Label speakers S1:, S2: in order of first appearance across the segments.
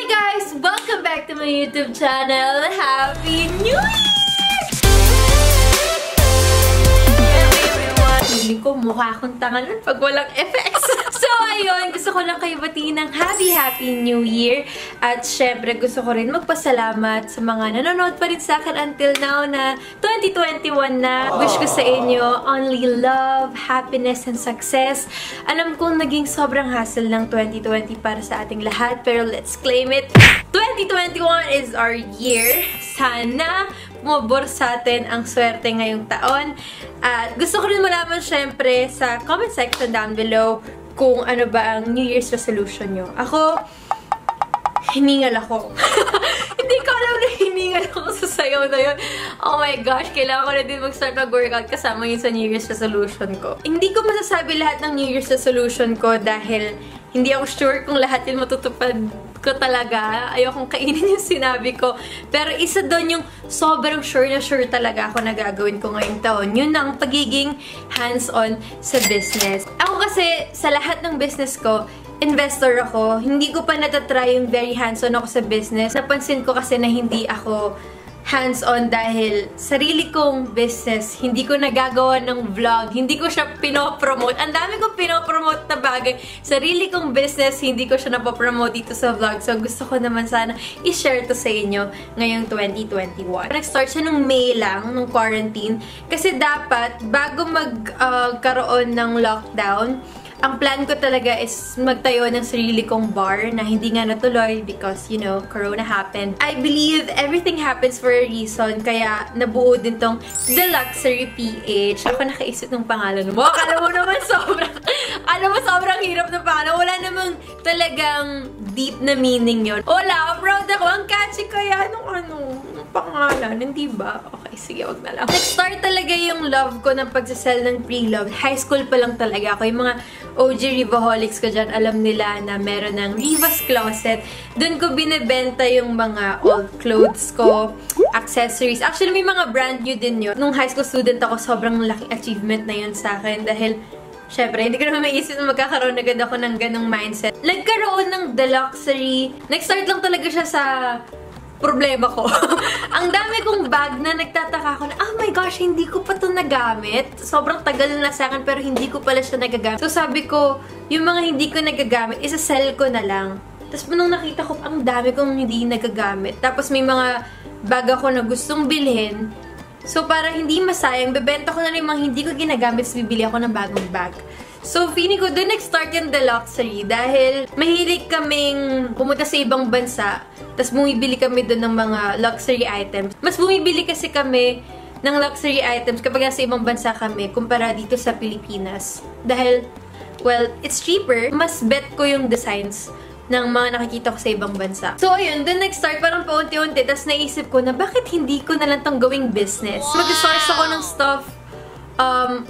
S1: guys! Welcome back to my YouTube channel. Happy New Year! Feeling ko mukha akong tanga nun pag walang effects. So, ayun. Gusto ko lang kayo batiin ng Happy New Year. At syempre, gusto ko rin magpasalamat sa mga nanonood pa rin sa akin until now na 2021 na. Wish ko sa inyo only love, happiness, and success. Alam kong naging sobrang hassle ng 2020 para sa ating lahat. Pero let's claim it. 2021 is our year. Sana bumabor sa atin ang swerte ngayong taon. At gusto ko rin malaman syempre sa comment section down below kung ano ba ang New Year's resolution nyo. Ako, hiningal ako. Hindi ko alam na hiningal ako sa sayaw na yun. Oh my gosh, kailangan ko na din mag-start mag-workout kasama yun sa New Year's resolution ko. Hindi ko masasabi lahat ng New Year's resolution ko dahil hindi ako sure kung lahat yun matutupad ko talaga. Ayokong kainin yung sinabi ko. Pero isa doon yung sobrang sure na sure talaga ako na gagawin ko ngayong taon. Yun ang pagiging hands-on sa business. Ako kasi, sa lahat ng business ko, investor ako. Hindi ko pa natatry yung very hands-on ako sa business. Napansin ko kasi na hindi ako hands-on dahil sarili kong business, hindi ko nagagawa ng vlog, hindi ko siya pinopromote. Ang dami kong pinopromote na bagay. Sarili kong business, hindi ko siya napopromote dito sa vlog. So, gusto ko naman sana i-share to sa inyo ngayong 2021. Nag-start siya nung May lang, nung quarantine. Kasi dapat, bago magkaroon ng lockdown, ang plan ko talaga is magtayo ng sarili kong bar na hindi nga natuloy because, you know, Corona happened. I believe everything happens for a reason, kaya nabuo din tong The Luxury PH. Ako nakaisip ng pangalan mo. Alam mo naman sobrang hirap ng pangalan. Wala namang talagang deep na meaning yun. Wala, proud ako. Ang catchy kaya nung pangalan, hindi ba? Okay, sige, wag na lang. Nag-start talaga yung love ko ng pagsasell ng pre-love. High school pa lang talaga ako. Yung mga OG Rivaholics ko dyan, alam nila na meron ng Riva's Closet. Doon ko binibenta yung mga old clothes ko, accessories. Actually, may mga brand new din yun. Nung high school student ako, sobrang laking achievement na yun sa akin dahil syempre, hindi ko naman maisip na magkakaroon agad ako ng ganong mindset. Nagkaroon ng The Luxury. Nag-start lang talaga siya sa problema ko. Ang dami kong bag na nagtataka ako na, oh my gosh, hindi ko pa ito nagamit. Sobrang tagal na sa akin pero hindi ko pala siya nagagamit. So sabi ko, yung mga hindi ko nagagamit, isa-sell ko na lang. Tapos nung nakita ko, ang dami kong hindi nagagamit. Tapos may mga bag ako na gustong bilhin. So para hindi masayang, bebenta ko na lang yung mga hindi ko ginagamit, tapos bibili ako ng bagong bag. So, feeling ko, doon nag-start yung The Luxury dahil mahilig kaming pumunta sa ibang bansa, tapos bumibili kami doon ng mga luxury items. Mas bumibili kasi kami ng luxury items kapag nasa ibang bansa kami kumpara dito sa Pilipinas. Dahil, well, it's cheaper. Mas bet ko yung designs ng mga nakikita ko sa ibang bansa. So, ayun, doon nag-start parang paunti-unti, tapos naisip ko na bakit hindi ko na lang tong gawing business? Mag-source ako ng stuff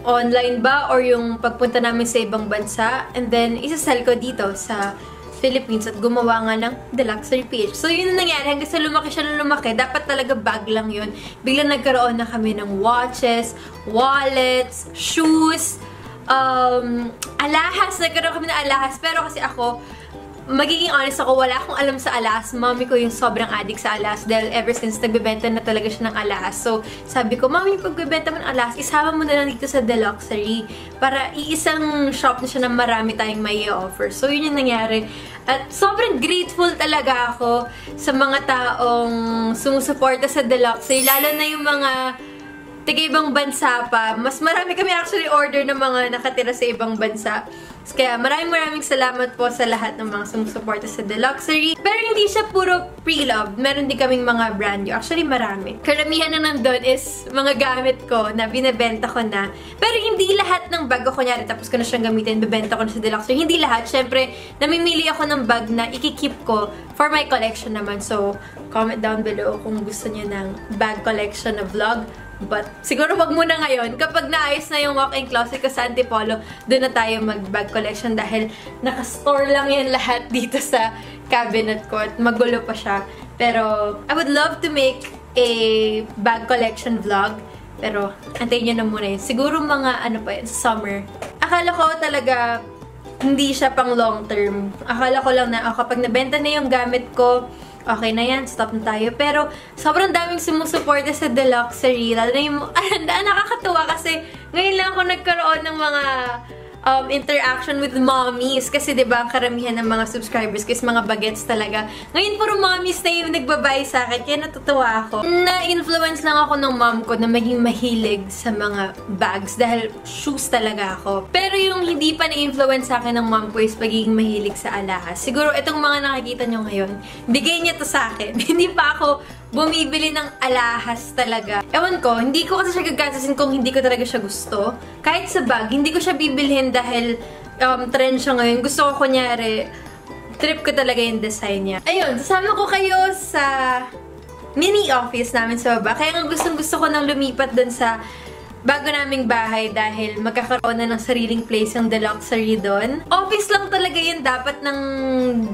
S1: online ba or yung pagpunta namin sa ibang bansa and then isa-sell ko dito sa Philippines at gumawa nga ng The Luxury PH. So yun ang nangyari hanggang sa lumaki siya ng lumaki. Dapat talaga bag lang yun. Biglang nagkaroon na kami ng watches, wallets, shoes, alahas. Nagkaroon kami ng alahas pero kasi ako, magiging honest ako, wala akong alam sa alahas. Mami ko yung sobrang addict sa alahas dahil ever since nagbebenta na talaga siya ng alahas. So, sabi ko, Mami, pagbebenta mo ng alahas, isama mo na lang dito sa The Luxury para iisang shop na siya na marami tayong may offer. So, yun yung nangyari. At sobrang grateful talaga ako sa mga taong sumusuporta sa The Luxury, lalo na yung mga taga-ibang bansa pa. Mas marami kami actually order ng mga nakatira sa ibang bansa. Kaya maraming salamat po sa lahat ng mga sumusuporta sa The Luxury. Pero hindi siya puro pre-love. Meron din kaming mga brand new. Actually, marami. Karamihan na nandun is mga gamit ko na binibenta ko na. Pero hindi lahat ng bag ko, kunyari, tapos ko na siyang gamitin, bibenta ko na sa The Luxury. Hindi lahat. Siyempre, namimili ako ng bag na ikikip ko for my collection naman. So, comment down below kung gusto niyo ng bag collection na vlog. But, siguro wag muna ngayon. Kapag naayos na yung walk-in closet ko sa Antipolo, doon na tayo mag-bag collection dahil naka-store lang yan lahat dito sa cabinet ko at magulo pa siya. Pero, I would love to make a bag collection vlog. Pero, antayin nyo na muna yun. Siguro mga, ano pa yun, summer. Akala ko talaga hindi siya pang long term. Akala ko lang na kapag nabenta na yung gamit ko, okay na yan, stop na tayo. Pero, sobrang daming sumusuporta sa Deluxery. Lalo na yung, nakakatuwa kasi ngayon lang ako nagkaroon ng mga interaction with mommies. Kasi, diba, ang karamihan ng mga subscribers kasi mga bagets talaga. Ngayon, puro mommies na yung nagbabay sa akin. Kaya natutuwa ako. Na-influence lang ako ng mom ko na maging mahilig sa mga bags. Dahil shoes talaga ako. Pero yung hindi pa na-influence sa akin ng mom ko is pagiging mahilig sa alahas. Siguro, itong mga nakikita nyo ngayon, bigay niya to sa akin. Hindi pa ako bumibili ng alahas talaga. Ewan ko, hindi ko kasi siya gagasasin kung hindi ko talaga siya gusto. Kahit sa bag, hindi ko siya bibilhin dahil trend siya ngayon. Gusto ko, kunyari, trip ko talaga yung design niya. Ayun, sasama ko kayo sa mini office namin sa baba. Kaya nga gustong-gusto ko nang lumipat dun sa bago naming bahay dahil magkakaroon na ng sariling place yung Deluxery doon. Office lang talaga yun dapat ng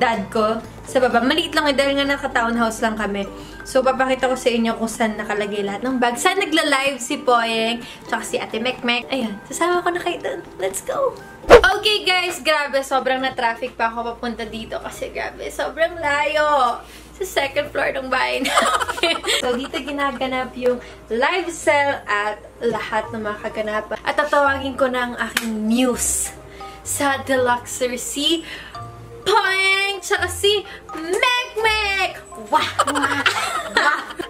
S1: dad ko sa baba. Maliit lang dahil nga naka-townhouse lang kami. So, papakita ko sa inyo kung saan nakalagay lahat ng bag. Saan nagla-live si Poyeng, tsaka si Ate Mekmek. Ayun, sasama ko na kayo doon. Let's go! Okay guys, grabe. Sobrang na-traffic pa ako papunta dito kasi grabe, sobrang layo. Sa second floor ng bahay namin. So, dito ginaganap yung live sale at lahat ng mga kaganapan. At tatawagin ko na ang aking muse sa Deluxery, si Poyeng, tsaka si Mekmek! Wow!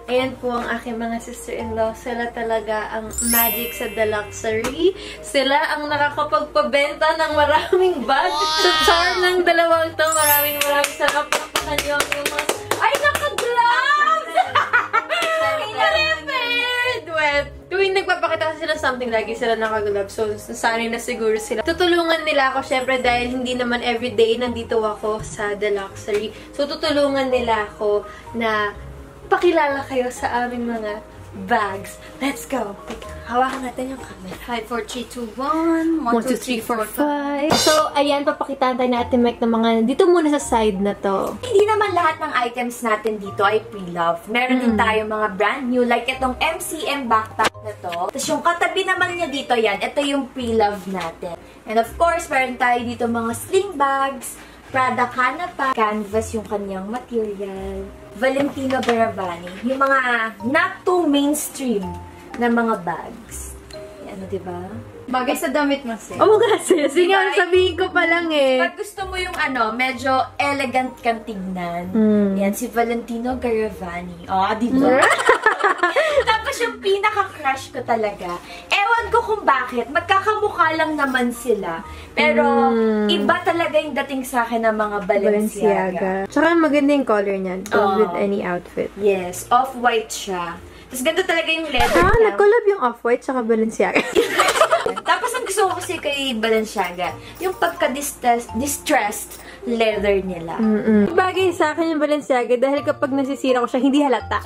S1: Ayan po ang aking mga sister-in-law. Sila talaga ang magic sa Deluxery. Sila ang nakakapagpabenta ng maraming bag. Sa charm ng dalawang to, maraming salamat po sa kanyo yung mga... Ay, naka-gloves! Prepared! Well, tuwing nagpapakita sila something, lagi sila naka-gloves. So, nasanay na siguro sila. Tutulungan nila ako, syempre, dahil hindi naman everyday nandito ako sa Deluxery. So, tutulungan nila ako na pakilala kayo sa aming mga bags. Let's go! Hawakan natin yung camera. 5, 4, 3, 2, 1. 1, 2, 3, 4, 5. So, ayan, papakitaan tayo natin Mek ng mga dito muna sa side na to.
S2: Hindi naman lahat ng items natin dito ay pre-love. Meron din tayo mga brand new, like itong MCM backpack na to. Tapos yung katabi naman niya dito yan, ito yung pre-love natin. And of course, meron tayo dito mga sling bags, Prada Canapa, canvas yung kanyang material, Valentino Garavani, yung mga not too mainstream na mga bags. Yan, diba?
S3: Bagay sa damit mo, sis.
S1: Oo nga, sis. Sige, sabihin ko pa lang eh.
S2: Pag gusto mo yung medyo elegant kang tignan, yan, si Valentino Garavani. Diba? Tapos yung pinaka-crush ko talaga, ewan ko kung bakit, magkakamukha lang naman sila. Pero, iba talaga yung dating sa akin ng mga Balenciaga.
S1: Tsaka maganda yung color niyan. Go with any outfit.
S2: Yes, off-white siya. Tapos ganito talaga yung leather.
S1: Nag-collab yung off-white tsaka Balenciaga.
S2: Tapos ang gusto ko kasi kay Balenciaga, yung pagka-distressed leather nila.
S1: Bagay sa akin yung Balenciaga dahil kapag nasisira ko siya, hindi halata.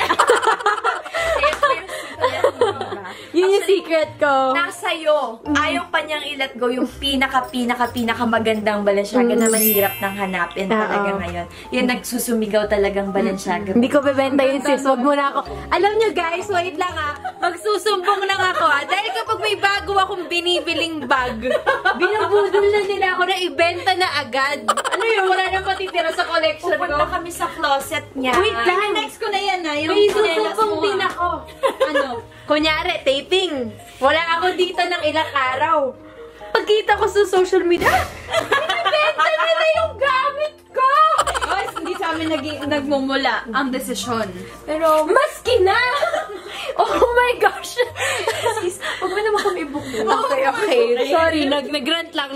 S1: Yun yung secret ko.
S2: Nasa'yo. Ayaw pa niyang i-let go yung pinaka magandang Balenciaga na mahirap nang hanapin talaga ngayon. Yung nagsusumigaw talagang Balenciaga.
S1: Hindi ko bebenta yun, sis. Wag muna ako. Alam nyo guys, wait lang magsusumbong lang ako dahil kapag may bago akong binibiling bag, binubudol na nila ako na ibenta na agad. Ano yun? Wala nang patitira sa collection ko.
S2: Pupunta kami sa closet niya.
S1: Wait lang.
S3: Next ko na yan, yung
S1: may susumbong din ako. Kunyari, taping. Wala ako dito ng ilang araw. Pagkita ko sa social media, binibenta nila yung gamit ko!
S3: Guys, hindi sa amin nagmumula ang desisyon.
S1: Pero, maski na! Oh my gosh! Huwag mo naman kami ibuko. Okay. Sorry, nag-rant lang.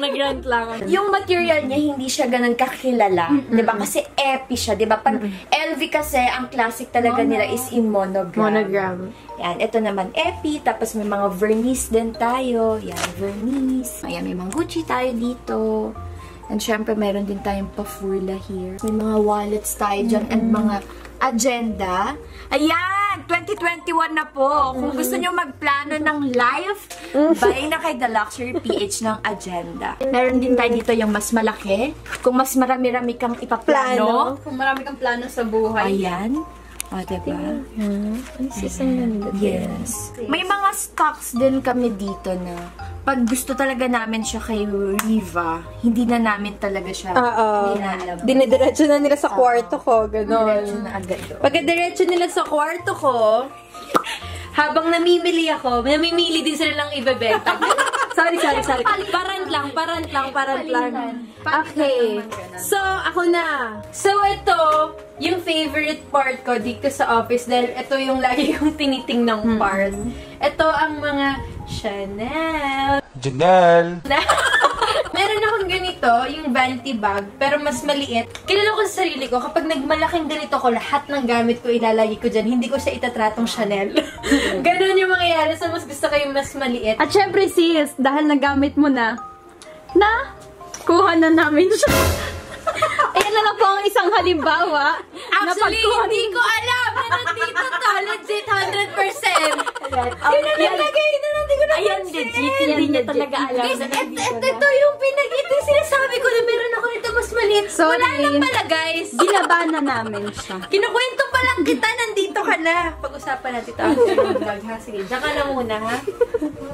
S2: Yung material niya, hindi siya ganun kakilala. Diba? Kasi epi siya. Diba? Pag LV kasi, ang classic talaga nila is in monogram. Yan, ito naman epi, tapos may mga vernice din tayo. Yan, vernice. Ayan, may mga Gucci tayo dito. And syempre, meron din tayong pa-furla here. May mga wallets tayo dyan and mga agenda. Ayan! 2021 na po. Kung gusto nyo magplano ng life, buy na kay Deluxery PH ng agenda. Meron din tayo dito yung mas malaki. Kung mas marami-rami kang ipaplano.
S3: Kung marami kang plano sa buhay.
S2: Ayan. O, diba?
S1: Ang sisang ganda.
S2: Yes. May mga stocks din kami dito na pag gusto talaga namin siya kay Riva, hindi na namin talaga siya nilalabas.
S1: Dinidiretso na nila sa kwarto ko. Ganon.
S2: Diretso na agad doon.
S1: Pagka-diretso nila sa kwarto ko, habang namimili ako, namimili din sila ng ibebenta. Sorry. Parant lang. Okay. So, ako na. So, ito, yung favorite part ko dito sa office dahil ito yung lagi kong tinitingnang part. Ito ang mga Chanel. Meron akong ganito, yung vanity bag, pero mas maliit. Kilala ko sa sarili ko, kapag nagmalaking ganito ko, lahat ng gamit ko ilalagay ko dyan, hindi ko siya itatratong Chanel. Ganon yung mangyayari, so mas gusto ko yung mas maliit.
S3: At syempre sis, dahil nagamit mo na, kuha na namin siya. Ayan na lang po ang isang halimbawa.
S1: Actually, hindi ko alam na nandito to. Legit, 100%. Yun ang nilagay na hindi ko na
S2: Ayan, legit. Hindi niya talaga alam.
S1: Guys, ito yung ito yung sinasabi ko na meron ako nito mas maliit.
S3: Sorry.
S1: Wala lang pala, guys.
S3: Ginabahan na namin siya.
S1: Kinukwento pa lang kita, nandito ka na. Pag-usapan natin ito after yung vlog, ha? Sige, diyan ka na muna, ha?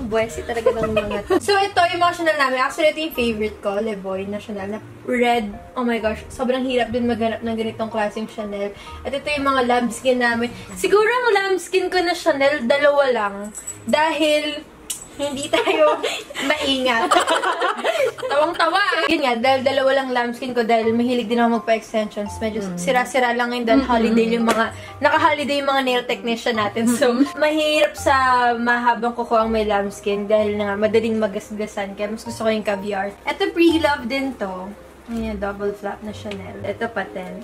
S1: Buwesi talaga ng mga to. So, ito yung mga Chanel namin. Actually, ito yung favorite ko, Levoy na Chanel na red. Oh my gosh, sobrang hirap din maghanap ng ganitong klaseng Chanel. At ito yung mga lambskin namin. Siguro ang lambskin ko na Chanel, dalawa lang. Dahil hindi tayo maingat. Tawang-tawa. Yun nga, dahil dalawa lang lambskin ko dahil mahilig din ako magpa-extensions. Medyo sira-sira lang ngayon dahil holiday yung mga, naka-holiday yung mga nail technician natin. So, mahirap sa mahabang kuko ang may lambskin dahil nga madaling magasgasan. Kaya mas gusto ko yung caviar. Ito, pre-love din to. Ayan, double flap na Chanel. Ito, patent.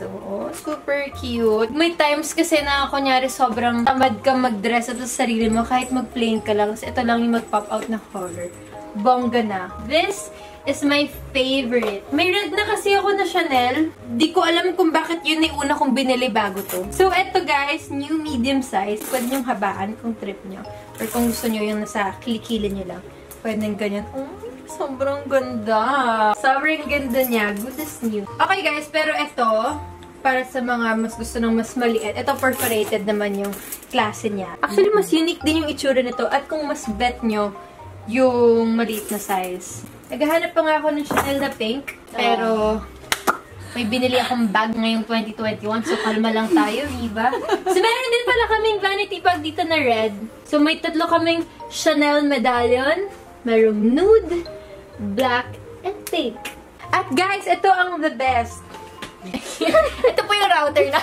S1: Ito, oh, super cute. May times kasi na, kunyari, sobrang tamad ka mag-dress at sa sarili mo, kahit mag-plain ka lang. Kasi ito lang yung mag-pop out na color. Bongga na. This is my favorite. May red na kasi ako na Chanel. Di ko alam kung bakit yun yung una kong binili bago to. So, ito guys, new medium size. Pwede nyong habaan kung trip nyo. Or kung gusto nyo yung nasa kilikili nyo lang. Pwede nang ganyan. Sobrang ganda. Sobrang ganda niya. Good as new. Okay guys, pero ito, para sa mga mas gusto ng mas maliit, ito perforated naman yung klase niya. Actually, mas unique din yung itsura nito. At kung mas bet nyo yung maliit na size. Naghahanap pa nga ako ng Chanel na pink. Pero, may binili akong bag ngayong 2021. So, kalma lang tayo, diba? So, meron din pala kaming vanity bag dito na red. So, may tatlo kaming Chanel medallion. Merong nude, black, and pink. At guys, ito ang the best. Ito po yung router na.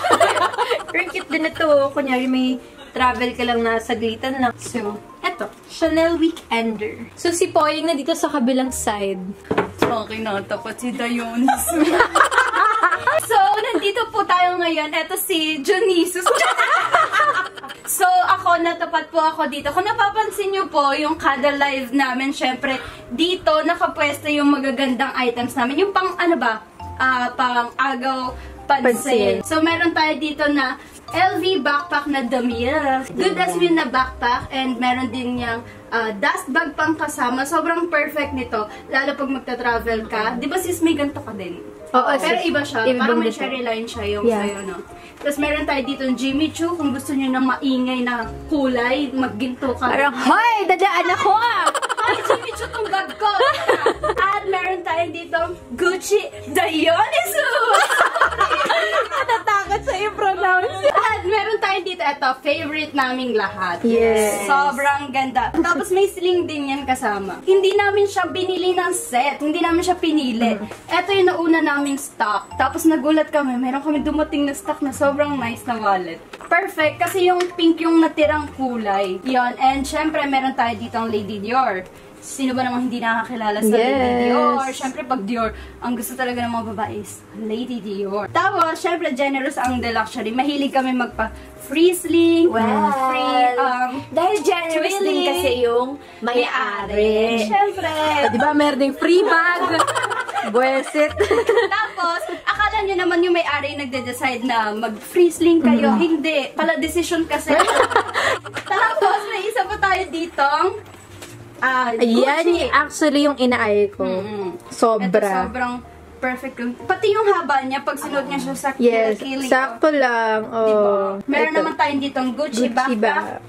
S1: Pero cute din ito. Kunyari may travel ka lang na saglitan na. So, ito. Chanel Weekender. So, si Poying na dito sa kabilang side.
S3: Okay na, tapat si Dionis. So, nandito po tayo ngayon. Ito si Dionysus. So, natapat po ako dito. Kung napapansin nyo po, yung kada live namin, syempre, dito, nakapwesto yung magagandang items namin. Yung pang, pang agaw pansin. So, meron tayo dito na LV backpack na Damir. Good as new na backpack. And meron din yung dust bag pang kasama. Sobrang perfect nito. Lalo pag magta-travel ka. Di ba sis, may ganito ka din?
S1: Oo,
S3: pero iba siya. Parang may cherry line siya yung sa'yo, no? Tapos meron tayo dito yung Jimmy Choo. Kung gusto nyo ng maingay na kulay, magginto ka.
S1: Parang, hoy! Dadaan ako ah!
S3: Hi, Jimmy Choo, tong bag ko! At meron tayo dito Gucci Dionysus!
S1: Natatakot sa i-pronounce.
S3: At meron tayo dito, ito, favorite naming lahat.
S1: Yes.
S3: Sobrang ganda. Tapos may sling din yan kasama. Hindi namin siya binili ng set. Hindi namin siya pinili. Ito yung nauna naming stock. Tapos nagulat kami. Meron kami dumating na stock na sobrang nice na wallet. Perfect. Kasi yung pink yung natirang kulay. Yon. And syempre, meron tayo dito ang Lady Dior. Sino ba namang hindi nakakilala sa Lady Dior? Syempre, pag Dior, ang gusto talaga ng mga babae is Lady Dior. Tapos, syempre, generous ang Deluxury. Mahilig kami magpa-free sling, free,
S2: dahil generous din kasi yung may-ari.
S3: Syempre.
S1: Diba, meron ding free bag. Buesit.
S3: Tapos, akala nyo naman yung may-ari nagde-decide na mag-free sling kayo. Hindi. Pala decision kasi. Tapos, may isa pa tayo ditong
S1: Ayan, actually yung inaay ko. Sobra.
S3: Ito sobrang perfect. Pati yung haba niya, pag sinuot niya siya sa kilikili.
S1: Yes, sakto lang. Oh.
S3: Diba? Meron naman tayong ditong Gucci backpack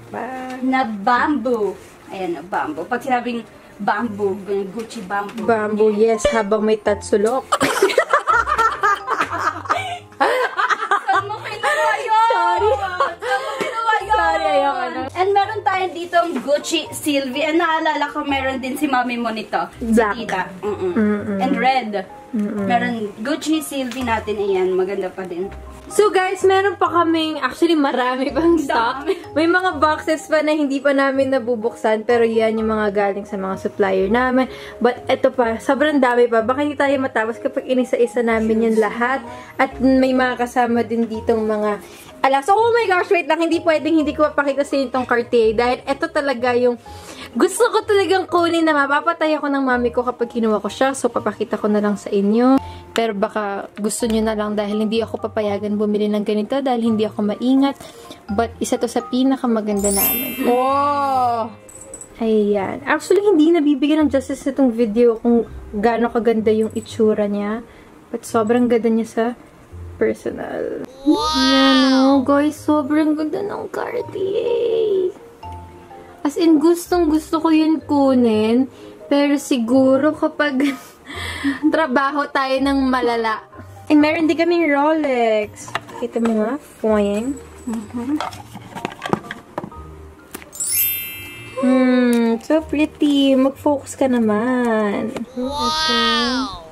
S3: na bamboo. Ayan, bamboo. Pag sinabing bamboo, Gucci bamboo.
S1: Bamboo, yes, habang may tatsulok.
S3: Saan mo kinuha yun?
S1: Sorry.
S3: Saan mo kinuha yun?
S1: Sorry, ayoko na.
S3: And meron tayo ditong Gucci Sylvie. And naalala ko, meron din si mami mo nito.
S1: Black.
S3: Si Tita. And red. Meron Gucci Sylvie natin. Ayan, maganda pa din.
S1: So guys, meron pa kaming, actually marami pang stock. May mga boxes pa na hindi pa namin nabubuksan, pero yan yung mga galing sa mga supplier namin. But eto pa, sobrang dami pa. Baka hindi tayo matapos kapag inisa-isa namin yung lahat. At may mga kasama din ditong mga alas. So, oh my gosh, wait lang, hindi pwedeng hindi ko mapakita sa inyo itong Cartier. Dahil eto talaga yung gusto ko talagang kunin na mapapatay ako ng mami ko kapag kinuha ko siya. So, papakita ko na lang sa inyo. Pero baka gusto nyo na lang dahil hindi ako papayagan bumili ng ganito dahil hindi ako maingat. But, isa to sa pinakamaganda namin. Oh! Ayan. Actually, hindi nabibigyan ng justice itong video kung gaano kaganda yung itsura niya. But, sobrang ganda niya sa personal. Wow! Yan, oh, guys, sobrang ganda ng Cartier. As in, gustong-gusto ko yun kunin. Pero siguro kapag trabaho tayo ng malala. And meron din kaming Rolex. Kita mo nga, poing. So pretty. Mag-focus ka naman. Wow!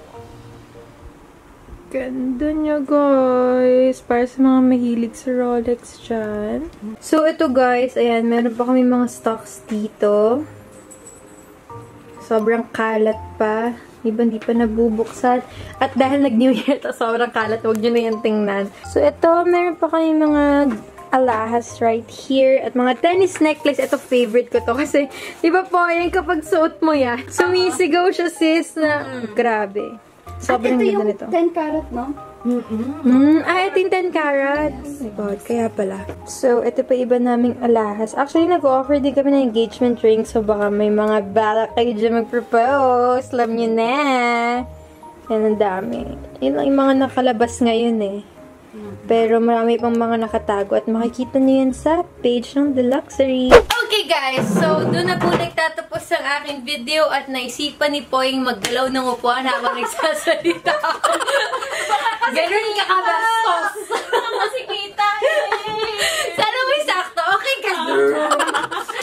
S1: Ganda niya, guys. Para sa mga mahilig sa Rolex dyan. So, ito guys. Ayan, meron pa kami mga stocks dito. Sobrang kalat pa. Iba hindi pa nabubuksan. At dahil nag-New Year ito, sobrang kalat. Huwag nyo na yan tingnan. So, ito, meron pa kami mga alahas right here. At mga tennis necklace. Ito, favorite ko to. Kasi, di ba po, yan kapag suot mo yan, sumisigaw siya, sis, na grabe. Sobrang ganda nito.
S3: Ito yung 10 karat, no?
S1: Ito yung 10 karat. Oh my God, kaya pala. So, ito pa iba naming alahas. Actually, nag-offer din kami ng engagement ring. So, baka may mga balak kayo dyan mag-propose. Alam nyo na. Yan, ang dami. Yun lang yung mga nakalabas ngayon eh. Pero marami pang mga nakatago. At makikita nyo yan sa page ng Deluxery. Okay guys, so doon na po nagtatapos ang aking video at naisipan ni Poing maggalaw ng upuan habang nagsasalita ako. Ganun ka kabastos.
S3: Kasi kita
S1: Sana may sakto. Okay ka.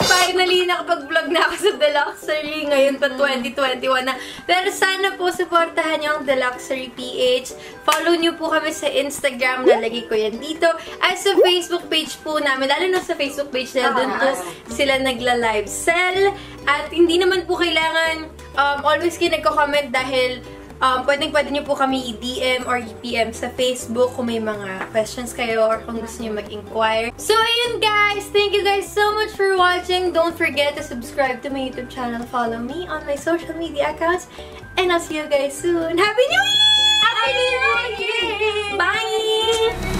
S1: Finally, nakapag-vlog na ako sa Deluxery. Ngayon pa 2021 na. Pero sana po supportahan nyo ang Deluxery PH. Follow nyo po kami sa Instagram. Lalagay ko yan dito. At sa Facebook page po namin. Lalo na sa Facebook page na doon po sila nagla-live sell. At hindi naman po kailangan always kayo nagko-comment dahil pwede nyo po kami i-DM or i-PM sa Facebook kung may mga questions kayo or kung gusto nyo mag-inquire. So, ayun guys! Thank you guys so much for watching. Don't forget to subscribe to my YouTube channel. Follow me on my social media accounts. And I'll see you guys soon. Happy New Year!
S3: Happy New Year!
S1: Bye!